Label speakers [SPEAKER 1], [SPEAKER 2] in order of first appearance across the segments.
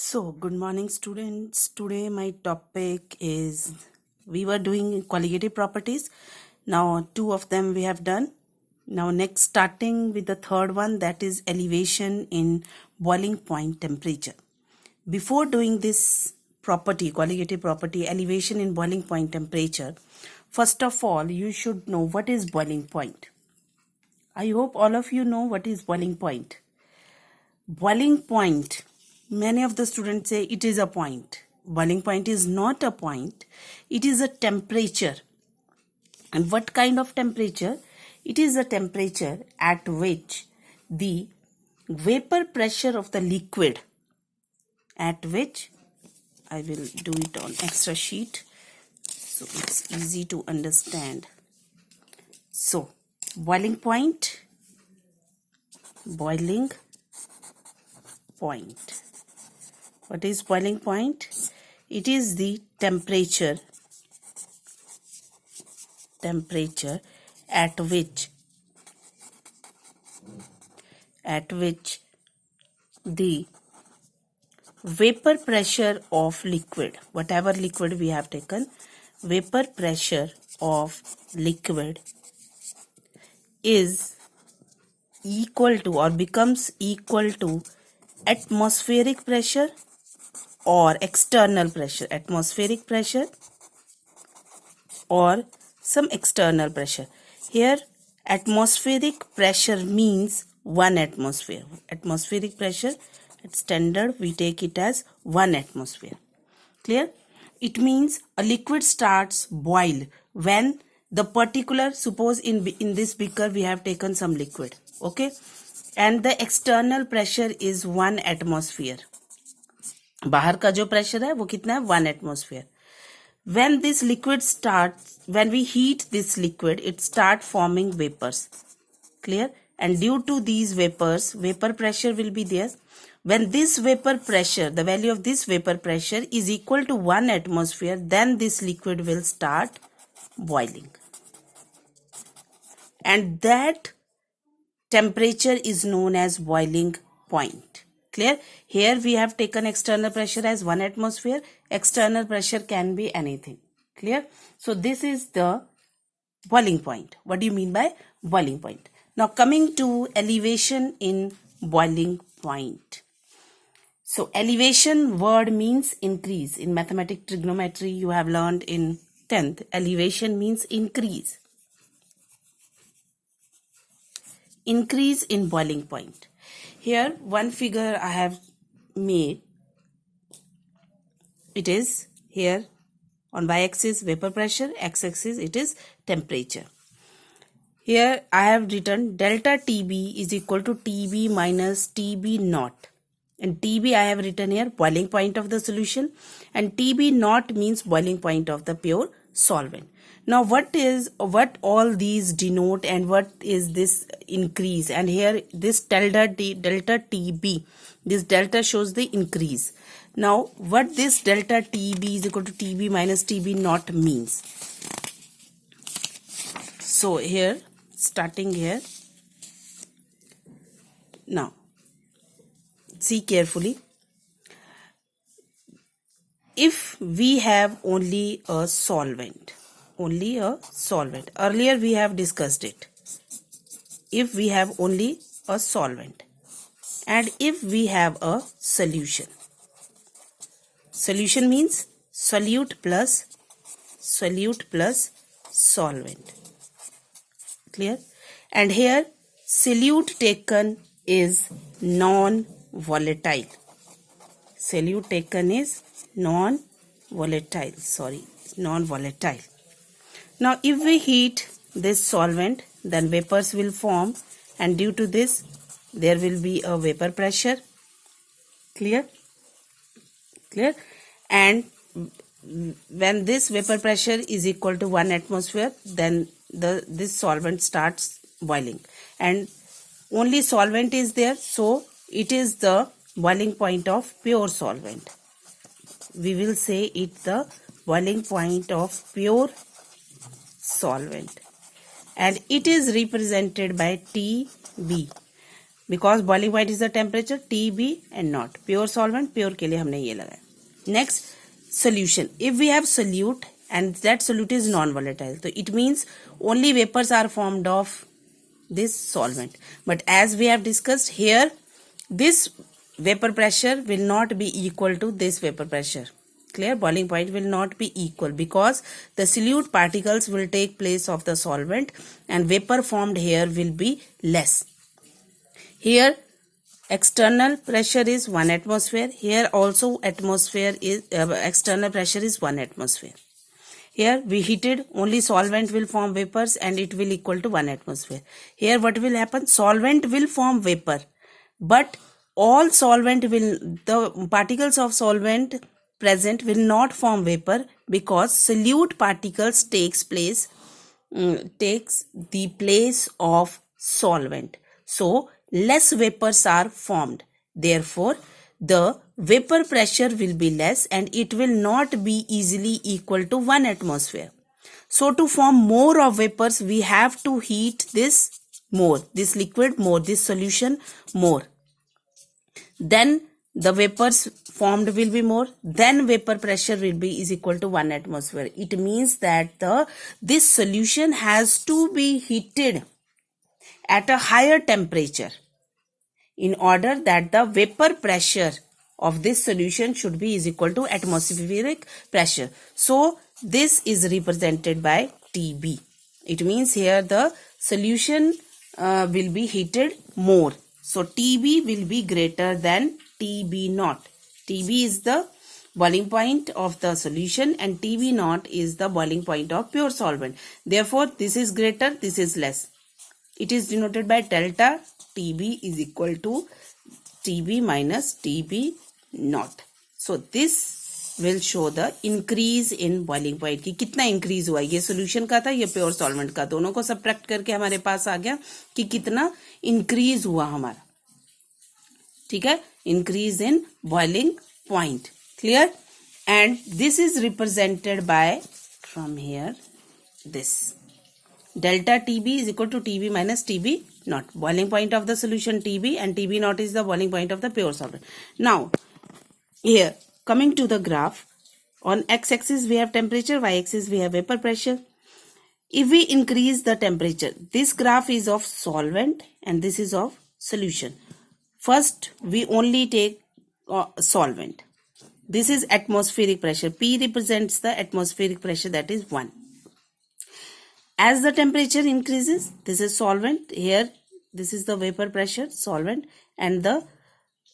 [SPEAKER 1] So, good morning, students. Today, my topic is we were doing colligative properties. Now, two of them we have done. Now, next, starting with the third one, that is elevation in boiling point temperature. Before doing this property, colligative property, elevation in boiling point temperature, first of all, you should know what is boiling point. I hope all of you know what is boiling point. Boiling point, many of the students say it is a point. Boiling point is not a point, it is a temperature. And what kind of temperature? It is a temperature at which the vapor pressure of the liquid, at which I will do it on extra sheet so it's easy to understand. So, boiling point, boiling point. What is boiling point? It is the temperature at which the vapor pressure of liquid, whatever liquid we have taken, vapor pressure of liquid is equal to or becomes equal to atmospheric pressure or external pressure, atmospheric pressure or some external pressure. Here atmospheric pressure means 1 atmosphere. Atmospheric pressure at standard we take it as 1 atmosphere. Clear? It means a liquid starts boil when the particular, suppose in this beaker we have taken some liquid, okay, and the external pressure is 1 atmosphere. बाहर का जो pressure है वो कितना है? 1 atmosphere. When this liquid starts, when we heat this liquid, it starts forming vapors. Clear? And due to these vapors, vapor pressure will be there. When this vapor pressure, the value of this vapor pressure is equal to 1 atmosphere, then this liquid will start boiling. And that temperature is known as boiling point. Clear? Here we have taken external pressure as 1 atmosphere. External pressure can be anything. Clear? So this is the boiling point. What do you mean by boiling point? Now coming to elevation in boiling point. So elevation word means increase. In mathematics trigonometry you have learned in 10th. Elevation means increase. Increase in boiling point. Here one figure I have made. It is here on y-axis vapor pressure, x-axis it is temperature. Here I have written delta TB is equal to TB minus TB naught. And TB I have written here boiling point of the solution, and TB naught means boiling point of the pure solvent. Now what all these denote and what is this increase? And here this delta TB, this delta shows the increase. Now what this delta TB is equal to TB minus TB naught means? So here, starting here, now see carefully. If we have only a solvent, earlier we have discussed it. If we have only a solvent and if we have a solution, solution means solute plus solvent. Clear? And here solute taken is non-volatile. Solute taken is non-volatile. Now if we heat this solvent, then vapors will form, and due to this there will be a vapor pressure. Clear? And when this vapor pressure is equal to 1 atmosphere, then this solvent starts boiling, and only solvent is there, so it is the boiling point of pure solvent. We will say it the boiling point of pure solvent, and it is represented by TB. because boiling point is the temperature, TB and not. Pure solvent, pure के लिए हमने ये लगाया. Next, solution. If we have solute and that solute is non-volatile, so it means only vapors are formed of this solvent. But as we have discussed here, this vapor pressure will not be equal to this vapor pressure. Clear? Boiling point will not be equal because the solute particles will take place of the solvent and vapor formed here will be less. Here external pressure is 1 atmosphere. Here also atmosphere is external pressure is 1 atmosphere. Here we heated, only solvent will form vapors and it will equal to 1 atmosphere. Here what will happen? Solvent will form vapor, but all solvent will, the particles of solvent present will not form vapor because solute particles takes the place of solvent. So less vapors are formed. Therefore, the vapor pressure will be less and it will not be easily equal to 1 atmosphere. So to form more of vapors, we have to heat this more, this liquid more, this solution more. Then the vapors formed will be more, then vapor pressure will be is equal to 1 atmosphere. It means that this solution has to be heated at a higher temperature in order that the vapor pressure of this solution should be is equal to atmospheric pressure. So this is represented by TB. It means here the solution will be heated more. So TB will be greater than TB naught. TB is the boiling point of the solution and TB naught is the boiling point of pure solvent. Therefore, this is greater, this is less. It is denoted by delta. TB is equal to TB minus TB naught. So this will show the increase in boiling point कि कितना increase हुआ. ये solution का था, ये pure solvent का. दोनों को subtract करके हमारे पास आ गया कि कितना increase हुआ हमारा. ठीक है? Increase in boiling point. Clear? And this is represented by from here this. Delta TB is equal to TB minus TB naught. Boiling point of the solution TB and TB naught is the boiling point of the pure solvent. Now, here coming to the graph, on x-axis we have temperature, y-axis we have vapor pressure. If we increase the temperature, this graph is of solvent and this is of solution. First, we only take solvent. This is atmospheric pressure. P represents the atmospheric pressure, that is 1. As the temperature increases, this is solvent. Here, this is the vapor pressure, solvent. And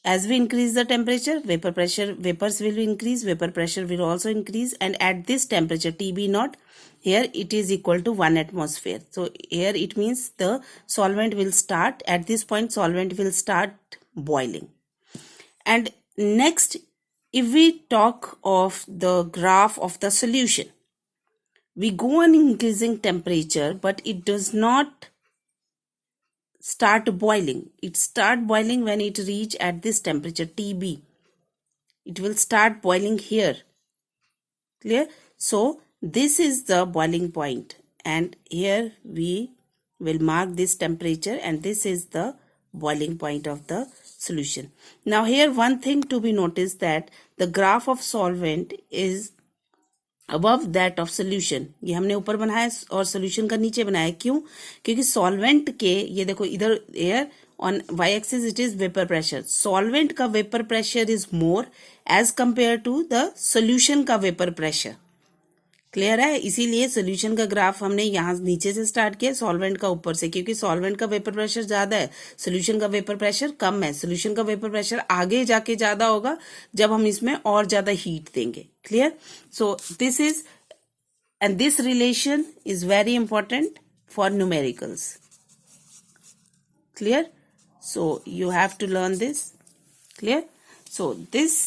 [SPEAKER 1] as we increase the temperature, vapors will increase, vapor pressure will also increase. And at this temperature, TB naught, here it is equal to 1 atmosphere. So here it means the solvent will start, at this point solvent will start boiling. And next, if we talk of the graph of the solution, we go on increasing temperature, but it does not start boiling. It start boiling when it reach at this temperature TB. It will start boiling here. Clear? So this is the boiling point, and here we will mark this temperature, and this is the boiling point of the solution. Now here one thing to be noticed, that the graph of solvent is above that of solution. ये हमने ऊपर बनाया और solution का नीचे बनाया. क्यों? क्योंकि solvent के, ये देखो इधर air, on y-axis it is vapor pressure. Solvent का vapor pressure is more as compared to the solution का vapor pressure. क्लियर है? इसीलिए सोल्यूशन का ग्राफ हमने यहाँ नीचे से स्टार्ट किया, सॉल्वेंट का ऊपर से, क्योंकि सॉल्वेंट का वेपर प्रेशर ज्यादा है, सोल्यूशन का वेपर प्रेशर कम है. सोल्यूशन का वेपर प्रेशर आगे जाके ज्यादा होगा जब हम इसमें और ज्यादा हीट देंगे. Clear? So this is, and this relation is very important for numericals. Clear? So you have to learn this. Clear? So this